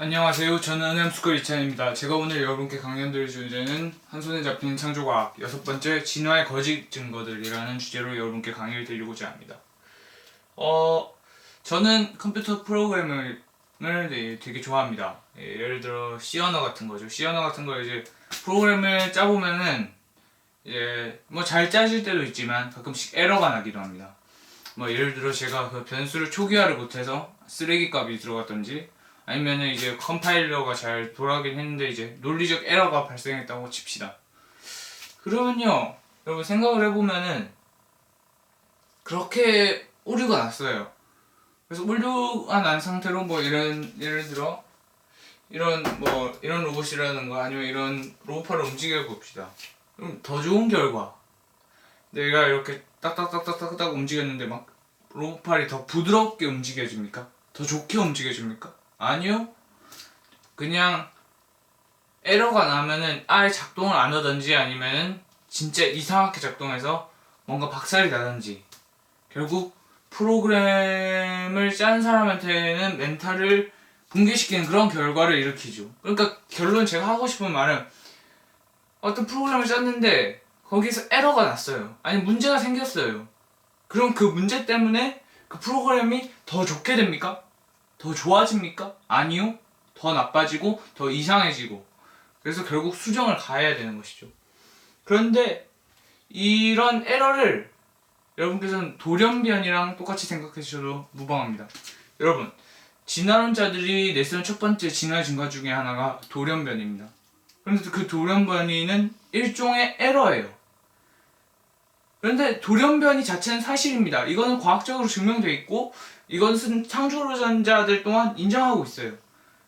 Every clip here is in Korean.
안녕하세요. 저는 햄스쿨 이찬입니다. 제가 오늘 여러분께 강연드릴 주제는 한 손에 잡히는 창조과학 여섯 번째 진화의 거짓 증거들이라는 주제로 여러분께 강의를 드리고자 합니다. 저는 컴퓨터 프로그래밍을 되게 좋아합니다. 예를 들어 C 언어 같은 거죠. C 언어 같은 거 이제 프로그램을 짜보면은 뭐 잘 짜질 때도 있지만 가끔씩 에러가 나기도 합니다. 뭐 예를 들어 제가 그 변수를 초기화를 못해서 쓰레기 값이 들어갔던지 아니면은 이제 컴파일러가 잘 돌아가긴 했는데 이제 논리적 에러가 발생했다고 칩시다. 그러면요, 여러분 생각을 해보면은 그렇게 오류가 났어요. 그래서 오류가 난 상태로 뭐 예를 들어 이런 로봇이라든가 아니면 이런 로봇팔을 움직여 봅시다. 그럼 더 좋은 결과, 내가 이렇게 딱딱딱딱딱 움직였는데 막 로봇팔이 더 부드럽게 움직여집니까? 더 좋게 움직여집니까? 아니요. 그냥 에러가 나면은 아예 작동을 안 하던지 아니면은 진짜 이상하게 작동해서 뭔가 박살이 나던지, 결국 프로그램을 짠 사람한테는 멘탈을 붕괴시키는 그런 결과를 일으키죠. 그러니까 결론, 제가 하고 싶은 말은 어떤 프로그램을 짰는데 거기서 에러가 났어요. 아니 문제가 생겼어요. 그럼 그 문제 때문에 그 프로그램이 더 좋게 됩니까? 더 좋아집니까? 아니요. 더 나빠지고 더 이상해지고, 그래서 결국 수정을 가해야 되는 것이죠. 그런데 이런 에러를 여러분께서는 돌연변이랑 똑같이 생각해 주셔도 무방합니다. 여러분, 진화론자들이 내세운 첫 번째 진화 증거 중에 하나가 돌연변입니다. 그런데 그 돌연변이는 일종의 에러예요. 그런데 돌연변이 자체는 사실입니다. 이거는 과학적으로 증명되어 있고 이것은 창조론자들 또한 인정하고 있어요.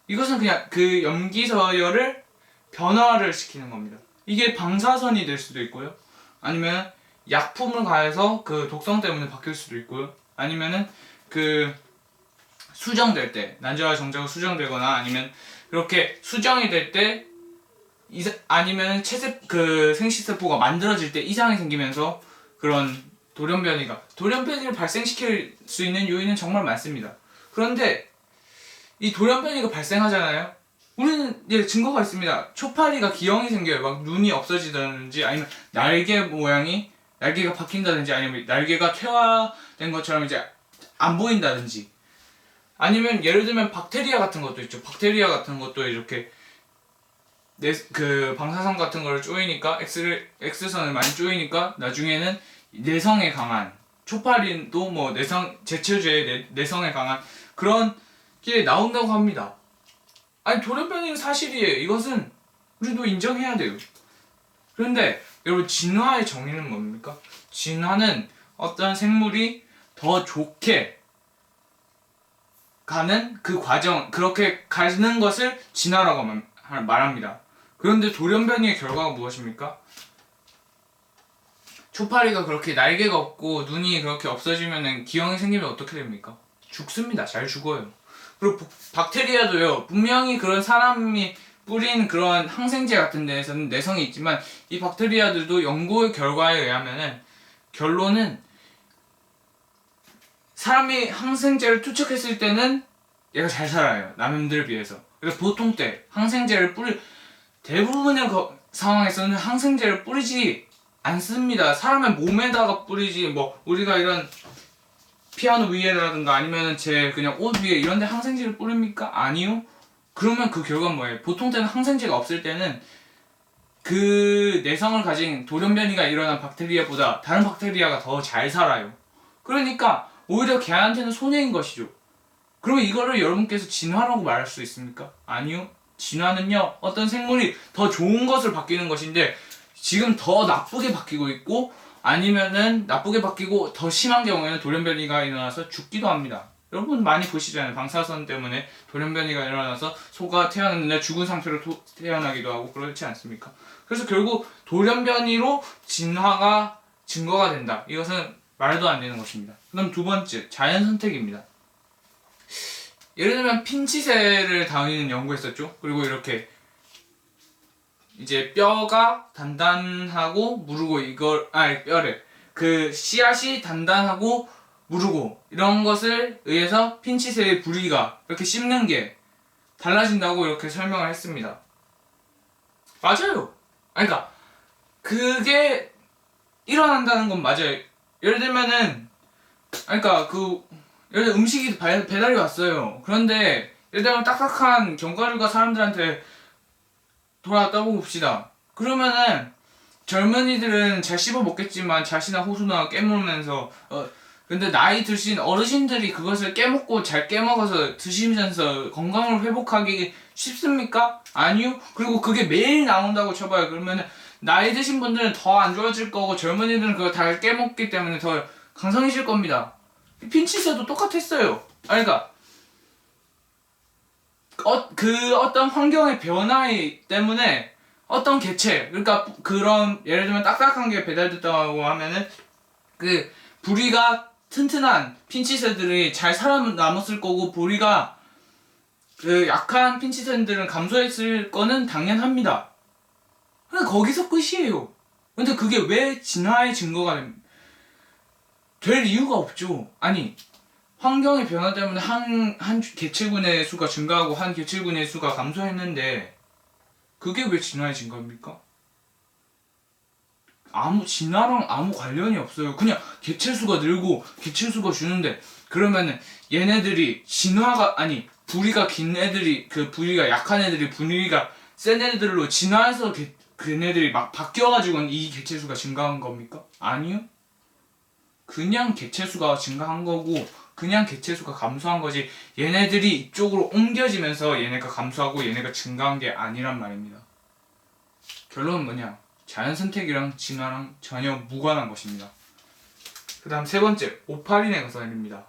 이것은 그냥 그 염기서열을 변화를 시키는 겁니다. 이게 방사선이 될 수도 있고요. 아니면 약품을 가해서 그 독성 때문에 바뀔 수도 있고요. 아니면은 그 수정될 때, 난자와 정자가 수정되거나 아니면 그렇게 수정이 될 때 아니면 그 생식세포가 만들어질 때 이상이 생기면서 그런 돌연변이를 발생시킬 수 있는 요인은 정말 많습니다. 그런데 이 돌연변이가 발생하잖아요. 우리는 증거가 있습니다. 초파리가 기형이 생겨요. 막 눈이 없어지다든지 아니면 날개가 바뀐다든지 아니면 날개가 퇴화된 것처럼 이제 안 보인다든지, 아니면 예를 들면 박테리아 같은 것도 있죠. 박테리아 같은 것도 이렇게 그 방사선 같은 걸 쪼이니까 X선을 많이 쪼이니까 나중에는 내성에 강한 초파리도 뭐 제초제의 내성에 강한 그런 게 나온다고 합니다. 아니 돌연변이는 사실이에요. 이것은 우리도 인정해야 돼요. 그런데 여러분, 진화의 정의는 뭡니까? 진화는 어떤 생물이 더 좋게 가는 그 과정, 그렇게 가는 것을 진화라고 말합니다. 그런데 돌연변이의 결과가 무엇입니까? 초파리가 그렇게 날개가 없고 눈이 그렇게 없어지면은 기형이 생기면 어떻게 됩니까? 죽습니다. 잘 죽어요. 그리고 박테리아도요, 분명히 그런 사람이 뿌린 그런 항생제 같은 데에서는 내성이 있지만 이 박테리아들도 연구의 결과에 의하면은 결론은 사람이 항생제를 투척했을 때는 얘가 잘 살아요. 남들에 비해서. 그래서 보통 때 대부분의 상황에서는 항생제를 뿌리지 않습니다. 사람의 몸에다가 뿌리지, 뭐 우리가 이런 피아노 위에라든가 아니면 제 그냥 옷 위에 이런 데 항생제를 뿌립니까? 아니요. 그러면 그 결과는 뭐예요? 보통 때는 항생제가 없을 때는 그 내성을 가진 돌연변이가 일어난 박테리아보다 다른 박테리아가 더 잘 살아요. 그러니까 오히려 걔한테는 손해인 것이죠. 그러면 이거를 여러분께서 진화라고 말할 수 있습니까? 아니요. 진화는요, 어떤 생물이 더 좋은 것을 바뀌는 것인데 지금 더 나쁘게 바뀌고 있고, 아니면은 나쁘게 바뀌고 더 심한 경우에는 돌연변이가 일어나서 죽기도 합니다. 여러분 많이 보시잖아요. 방사선 때문에 돌연변이가 일어나서 소가 태어났는데 죽은 상태로 태어나기도 하고 그렇지 않습니까? 그래서 결국 돌연변이로 진화가 증거가 된다. 이것은 말도 안 되는 것입니다. 그다음 두 번째, 자연 선택입니다. 예를 들면 핀치새를 다루는 연구했었죠. 그리고 이렇게 이제 뼈가 단단하고 무르고 그 씨앗이 단단하고 무르고 이런 것을 의해서 핀치새의 부리가 이렇게 씹는 게 달라진다고 이렇게 설명을 했습니다. 맞아요. 아니, 그러니까 그게 일어난다는 건 맞아요. 예를 들면은, 그러니까 예를 들어 음식이 배달이 왔어요. 그런데 예를 들면 딱딱한 견과류가 사람들한테 돌아왔다고 봅시다. 그러면은 젊은이들은 잘 씹어 먹겠지만 잣이나 호수나 깨물면서 근데 나이 드신 어르신들이 그것을 깨먹고 잘 깨먹어서 드시면서 건강을 회복하기 쉽습니까? 아니요. 그리고 그게 매일 나온다고 쳐봐요. 그러면은 나이 드신 분들은 더 안 좋아질 거고 젊은이들은 그걸 다 깨먹기 때문에 더 강성해질 겁니다. 핀치스도 똑같았어요. 아니, 그러니까 어떤 환경의 변화 때문에 어떤 개체, 그러니까 그런 예를 들면 딱딱한 게 배달됐다고 하면은 그 부리가 튼튼한 핀치새들이 잘 살아남았을 거고 부리가 그 약한 핀치새들은 감소했을 거는 당연합니다. 근데 거기서 끝이에요. 근데 그게 왜 진화의 증거가 될 이유가 없죠. 아니, 환경의 변화 때문에 한 개체군의 수가 증가하고 한 개체군의 수가 감소했는데 그게 왜 진화의 증거입니까? 진화랑 아무 관련이 없어요. 그냥 개체수가 늘고 개체수가 주는데 그러면은 얘네들이 부리가 긴 애들이 부리가 약한 애들이 부리가 센 애들로 진화해서 걔네들이 막 바뀌어가지고 이 개체수가 증가한 겁니까? 아니요. 그냥 개체수가 증가한 거고 그냥 개체수가 감소한 거지 얘네들이 이쪽으로 옮겨지면서 얘네가 감소하고 얘네가 증가한 게 아니란 말입니다. 결론은 뭐냐? 자연선택이랑 진화랑 전혀 무관한 것입니다. 그 다음 세 번째, 오파린의 가설입니다.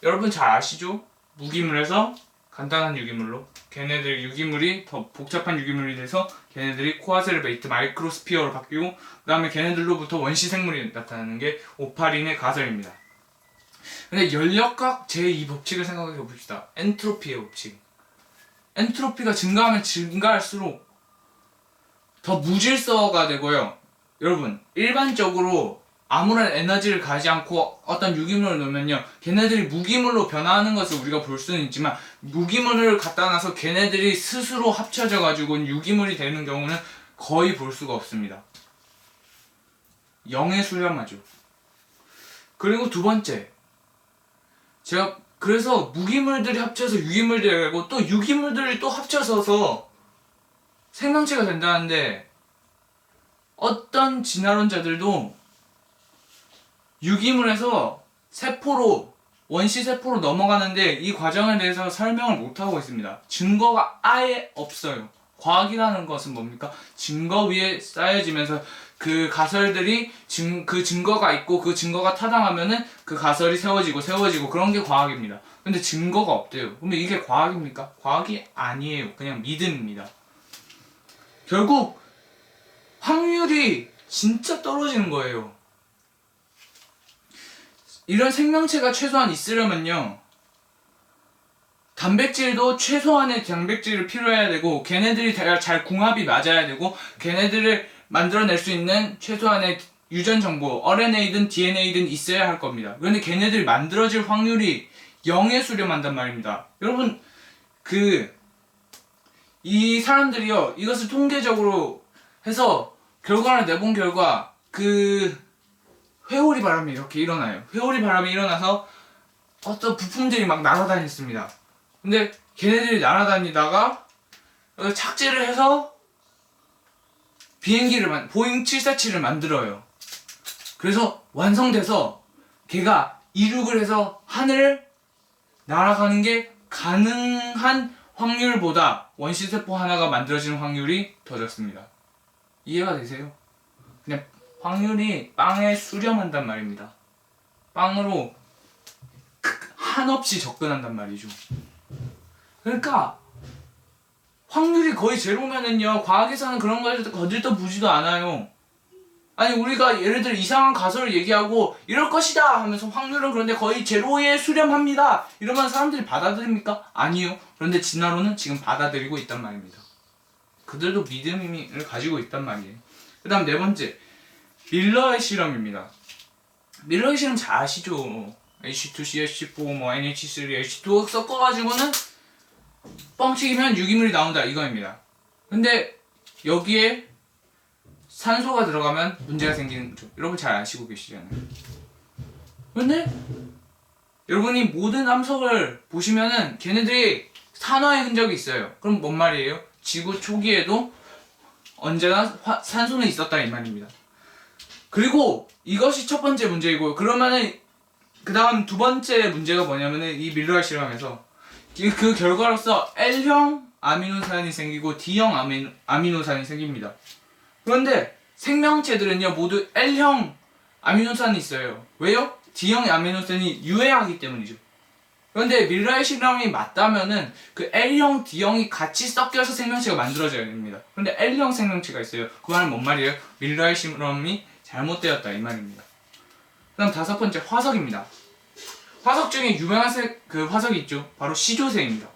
여러분 잘 아시죠? 무기물에서 간단한 유기물로 걔네들 유기물이 더 복잡한 유기물이 돼서 걔네들이 코아셀베이트 마이크로스피어로 바뀌고 그 다음에 걔네들로부터 원시 생물이 나타나는 게 오파린의 가설입니다. 근데 연력학 제2법칙을 생각해 봅시다. 엔트로피의 법칙. 엔트로피가 증가하면 증가할수록 더 무질서가 되고요. 여러분, 일반적으로 아무런 에너지를 가지 않고 어떤 유기물을 넣으면요 걔네들이 무기물로 변화하는 것을 우리가 볼 수는 있지만 무기물을 갖다 놔서 걔네들이 스스로 합쳐져 가지고 유기물이 되는 경우는 거의 볼 수가 없습니다. 영에 수렴하죠. 그리고 두 번째, 제가 그래서 무기물들이 합쳐서 유기물들이 되고 또 유기물들이 또 합쳐서서 생명체가 된다는데 어떤 진화론자들도 유기물에서 원시 세포로 넘어가는데 이 과정에 대해서 설명을 못하고 있습니다. 증거가 아예 없어요. 과학이라는 것은 뭡니까? 증거 위에 쌓여지면서 그 가설들이 그 증거가 있고 그 증거가 타당하면은 그 가설이 세워지고 그런 게 과학입니다. 근데 증거가 없대요. 그러면 이게 과학입니까? 과학이 아니에요. 그냥 믿음입니다. 결국 확률이 진짜 떨어지는 거예요. 이런 생명체가 최소한 있으려면요 단백질도 최소한의 단백질을 필요해야 되고 걔네들이 잘 궁합이 맞아야 되고 걔네들을 만들어낼 수 있는 최소한의 유전 정보 RNA든 DNA든 있어야 할 겁니다. 그런데 걔네들이 만들어질 확률이 0에 수렴한단 말입니다. 여러분 이 사람들이요 이것을 통계적으로 해서 결과를 내본 결과 회오리 바람이 이렇게 일어나요. 회오리 바람이 일어나서 어떤 부품들이 막 날아다녔습니다. 근데 걔네들이 날아다니다가 착지를 해서 보잉 747을 만들어요. 그래서 완성돼서 걔가 이륙을 해서 하늘을 날아가는 게 가능한 확률보다 원시세포 하나가 만들어지는 확률이 더 적습니다. 이해가 되세요? 그냥 확률이 빵에 수렴한단 말입니다. 빵으로 한없이 접근한단 말이죠. 그러니까 확률이 거의 제로면은요 과학에서는 그런 걸 거들떠 보지도 않아요. 아니 우리가 예를 들어 이상한 가설을 얘기하고 이럴 것이다 하면서 확률은 그런데 거의 제로에 수렴합니다 이러면 사람들이 받아들입니까? 아니요. 그런데 진화론은 지금 받아들이고 있단 말입니다. 그들도 믿음을 가지고 있단 말이에요. 그 다음 네 번째, 밀러의 실험입니다. 밀러의 실험 잘 아시죠? H2CH4 NH3 H2 섞어가지고는 뻥튀기면 유기물이 나온다 이거입니다. 근데 여기에 산소가 들어가면 문제가 생기는 거죠. 여러분 잘 아시고 계시잖아요. 근데 여러분이 모든 암석을 보시면은 걔네들이 산화의 흔적이 있어요. 그럼 뭔 말이에요? 지구 초기에도 언제나 산소는 있었다 이 말입니다. 그리고 이것이 첫 번째 문제이고요. 그러면은 그 다음 두 번째 문제가 뭐냐면은 이 밀러의 실험에서 그 결과로서 L형 아미노산이 생기고 D형 아미노산이 생깁니다. 그런데 생명체들은요 모두 L형 아미노산이 있어요. 왜요? D형 아미노산이 유해하기 때문이죠. 그런데 밀러의 실험이 맞다면은 그 L형, D형이 같이 섞여서 생명체가 만들어져야 됩니다. 그런데 L형 생명체가 있어요. 그 말은 뭔 말이에요? 밀러의 실험이 잘못되었다 이 말입니다. 그 다음 다섯 번째 화석입니다. 화석 중에 유명한 그 화석이 있죠. 바로 시조새입니다.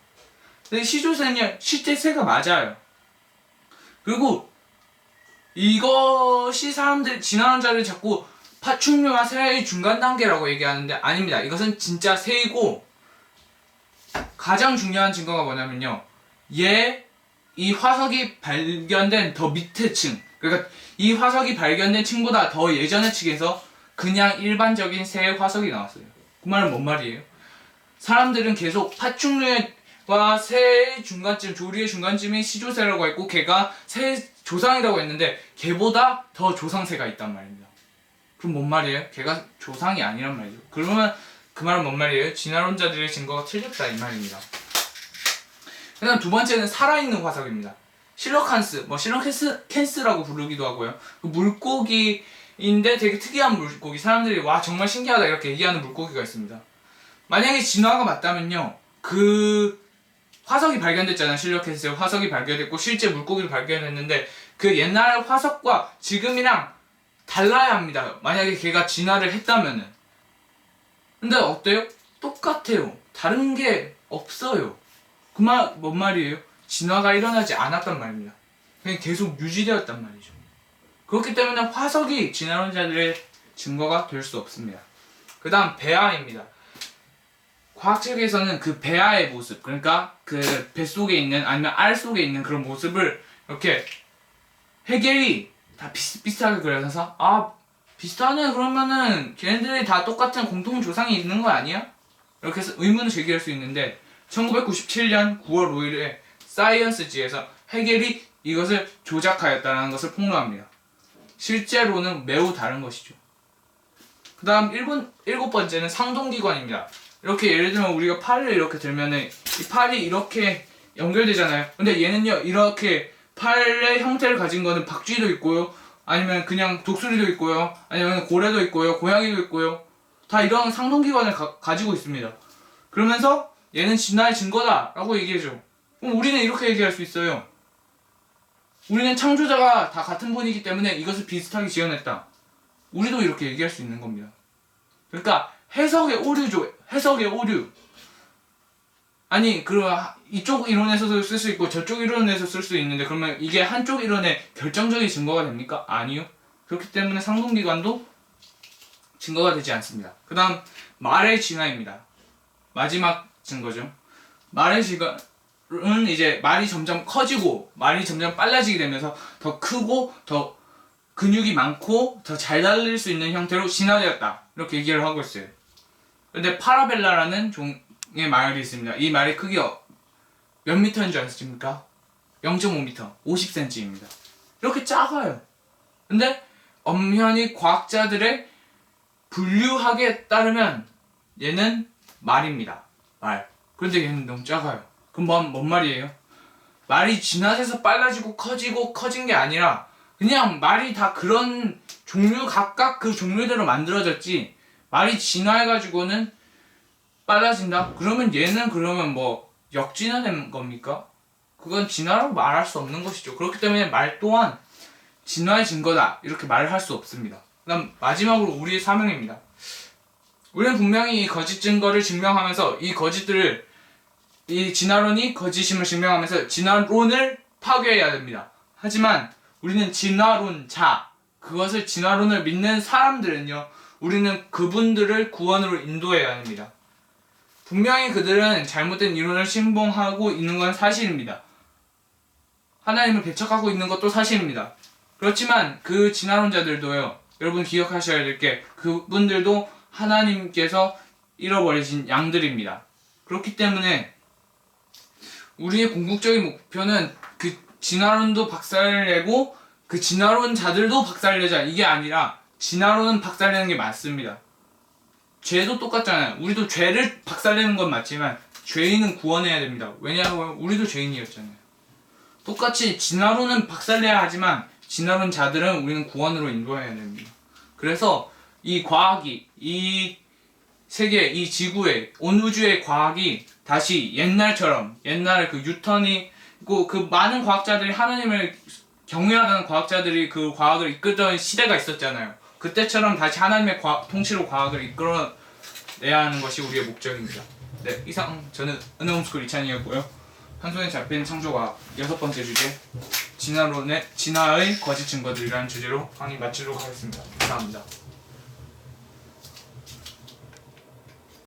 근데 시조새는 실제 새가 맞아요. 그리고 이것이 사람들 진화론자를 자꾸 파충류와 새의 중간 단계라고 얘기하는데 아닙니다. 이것은 진짜 새이고 가장 중요한 증거가 뭐냐면요. 이 화석이 발견된 더 밑에 층, 그러니까 이 화석이 발견된 층보다 더 예전의 층에서 그냥 일반적인 새의 화석이 나왔어요. 그 말은 뭔 말이에요? 사람들은 계속 파충류와 새의 중간쯤, 조류의 중간쯤이 시조새라고 했고 걔가 새의 조상이라고 했는데 걔보다 더 조상새가 있단 말입니다. 그럼 뭔 말이에요? 걔가 조상이 아니란 말이죠. 그러면 그 말은 뭔 말이에요? 진화론자들의 증거가 틀렸다 이 말입니다. 그 다음 두 번째는 살아있는 화석입니다. 실러캔스라고 부르기도 하고요. 그 물고기인데 되게 특이한 물고기, 사람들이 와 정말 신기하다 이렇게 얘기하는 물고기가 있습니다. 만약에 진화가 맞다면요 그 화석이 발견됐잖아요. 실러캔스의 화석이 발견됐고 실제 물고기를 발견했는데 그 옛날 화석과 지금이랑 달라야 합니다. 만약에 걔가 진화를 했다면은. 근데 어때요? 똑같아요. 다른 게 없어요. 그 말 뭔 말이에요? 진화가 일어나지 않았단 말입니다. 그냥 계속 유지되었단 말이죠. 그렇기 때문에 화석이 진화론자들의 증거가 될 수 없습니다. 그 다음 배아입니다. 과학책에서는 그 배아의 모습, 그러니까 그 뱃속에 있는 아니면 알 속에 있는 그런 모습을 이렇게 해겔이 다 비슷비슷하게 그려서 비슷하네 그러면은 걔네들이 다 똑같은 공통 조상이 있는 거 아니야? 이렇게 해서 의문을 제기할 수 있는데 1997년 9월 5일에 사이언스지에서 해겔이 이것을 조작하였다는 것을 폭로합니다. 실제로는 매우 다른 것이죠. 그 다음 일곱 번째는 상동기관입니다. 이렇게 예를 들면 우리가 팔을 이렇게 들면은 이 팔이 이렇게 연결되잖아요. 근데 얘는요 이렇게 팔의 형태를 가진 거는 박쥐도 있고요, 아니면 그냥 독수리도 있고요, 아니면 고래도 있고요, 고양이도 있고요. 다 이런 상동기관을 가지고 있습니다. 그러면서 얘는 진화의 증거다 라고 얘기해줘. 그럼 우리는 이렇게 얘기할 수 있어요. 우리는 창조자가 다 같은 분이기 때문에 이것을 비슷하게 지어냈다. 우리도 이렇게 얘기할 수 있는 겁니다. 그러니까 해석의 오류죠. 해석의 오류. 아니 이쪽 이론에서도 쓸 수 있고 저쪽 이론에서 쓸 수 있는데 그러면 이게 한쪽 이론의 결정적인 증거가 됩니까? 아니요. 그렇기 때문에 상동기관도 증거가 되지 않습니다. 그 다음 말의 진화입니다. 마지막 증거죠. 말의 진화는 이제 말이 점점 커지고 말이 점점 빨라지게 되면서 더 크고 더 근육이 많고 더 잘 달릴 수 있는 형태로 진화되었다 이렇게 얘기를 하고 있어요. 근데 파라벨라라는 종의 말이 있습니다. 이 말의 크기가 몇 미터인 줄 아십니까? 0.5m, 50cm입니다. 이렇게 작아요. 근데 엄연히 과학자들의 분류학에 따르면 얘는 말입니다. 말. 그런데 얘는 너무 작아요. 그럼 뭔 말이에요? 말이 진화해서 빨라지고 커지고 커진 게 아니라 그냥 말이 다 그런 종류 각각 그 종류대로 만들어졌지 말이 진화해가지고는 빨라진다? 그러면 얘는 그러면 뭐 역진화된 겁니까? 그건 진화라고 말할 수 없는 것이죠. 그렇기 때문에 말 또한 진화의 증거다 이렇게 말을 할 수 없습니다. 그다음 마지막으로 우리의 사명입니다. 우리는 분명히 이 거짓 증거를 증명하면서 이 진화론이 거짓임을 증명하면서 진화론을 파괴해야 됩니다. 하지만 우리는 진화론자, 그것을 진화론을 믿는 사람들은요, 우리는 그분들을 구원으로 인도해야 합니다. 분명히 그들은 잘못된 이론을 신봉하고 있는 건 사실입니다. 하나님을 배척하고 있는 것도 사실입니다. 그렇지만 그 진화론자들도요, 여러분 기억하셔야 될 게 그분들도 하나님께서 잃어버리신 양들입니다. 그렇기 때문에 우리의 궁극적인 목표는 그 진화론도 박살내고 그 진화론자들도 박살내자, 이게 아니라 진화론은 박살내는 게 맞습니다. 죄도 똑같잖아요. 우리도 죄를 박살내는 건 맞지만 죄인은 구원해야 됩니다. 왜냐하면 우리도 죄인이었잖아요. 똑같이 진화론은 박살내야 하지만 진화론자들은 우리는 구원으로 인도해야 됩니다. 그래서 이 과학이, 이 세계, 이 지구의, 온 우주의 과학이 다시 옛날처럼, 옛날 그 뉴턴이고 그 많은 과학자들이, 하나님을 경외하는 과학자들이 그 과학을 이끌던 시대가 있었잖아요. 그때처럼 다시 하나님의 통치로 과학을 이끌어내야 하는 것이 우리의 목적입니다. 네, 이상 저는 은혜홈스쿨 이찬이었고요. 한 손에 잡힌 창조과학 6번째 주제, 진화의 거짓 증거들이라는 주제로 강의 마치도록 하겠습니다. 감사합니다.